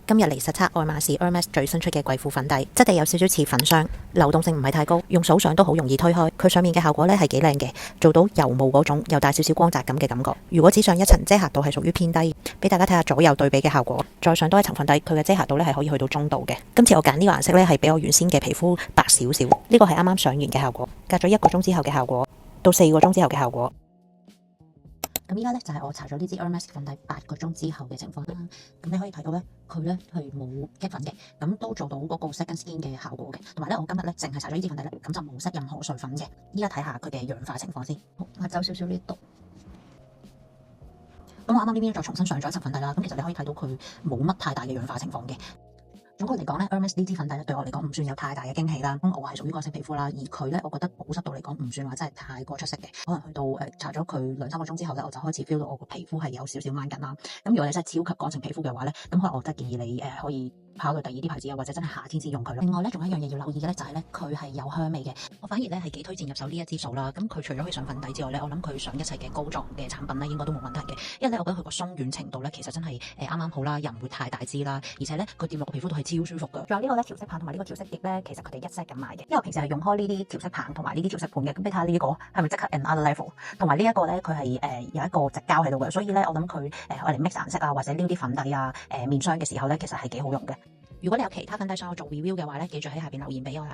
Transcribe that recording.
今日嚟實測愛馬仕 Hermes 最新出嘅貴婦粉底，質地有少少似粉霜，流動性唔係太高，用手上都好容易推開。佢上面嘅效果咧係幾靚嘅，做到油霧嗰種又帶少少光澤感嘅感覺。如果只上一層，遮瑕度係屬於偏低，俾大家睇下左右對比嘅效果。再上多一層粉底，佢嘅遮瑕度咧係可以去到中度嘅。今次我揀呢個顏色咧係比我原先嘅皮膚白少少，呢個係啱啱上完嘅效果，隔咗1個鐘之後嘅效果，到4個鐘之後嘅效果。咁依家咧就係我搽咗呢支 Hermes 粉底8個鐘之後嘅情況啦。咁你可以睇到咧，佢咧係冇激粉嘅，咁都做到嗰個 second skin 嘅效果嘅。同埋咧，我今日咧淨係搽咗呢支粉底咧，咁就冇塞任何碎粉嘅。依家睇下佢嘅氧化情況先，好，抹走少少呢度。咁我啱啱呢邊再重新上咗一層粉底啦。咁其實你可以睇到佢冇乜太大嘅氧化情況嘅。總括嚟講咧 ，Hermes 呢支粉底咧對我嚟講唔算有太大嘅驚喜啦。咁我係屬於乾性皮膚啦，而佢咧我覺得保濕度嚟講唔算話真係太過出色嘅。可能去到搽咗佢2-3個鐘之後咧，我就開始 feel 到我個皮膚係有少少掹緊啦。咁如果你真係超級乾性皮膚嘅話咧，咁可能我真係建議你可以考慮第二啲牌子啊，或者真係夏天先用佢咯。另外咧，仲有一樣嘢要留意嘅咧，就係咧佢係有香味嘅。我反而咧係幾推薦入手呢一支數啦。咁佢除咗可以上粉底之外咧，我諗佢上一切嘅膏狀嘅產品咧應該都冇問題嘅。因為咧我覺得佢個鬆軟程度咧其實真係啱啱好啦，又唔會太大支啦，而且咧佢掂落個皮膚度係超舒服㗎。仲有呢個咧調色棒同埋呢個調色碟咧，其實佢哋一 set 咁賣嘅。因為我平時係用開呢啲調色棒同埋呢啲調色盤嘅。咁你睇下呢個係咪即刻 another level？ 同埋呢一個咧佢係有一個直膠喺度嘅，所以咧我諗佢愛嚟 mix 顏色啊，或者撩啲粉底啊面霜嘅時候咧，其實係幾好用嘅。如果你有其他粉底想我做 review 嘅話咧，記住喺下邊留言俾我啦。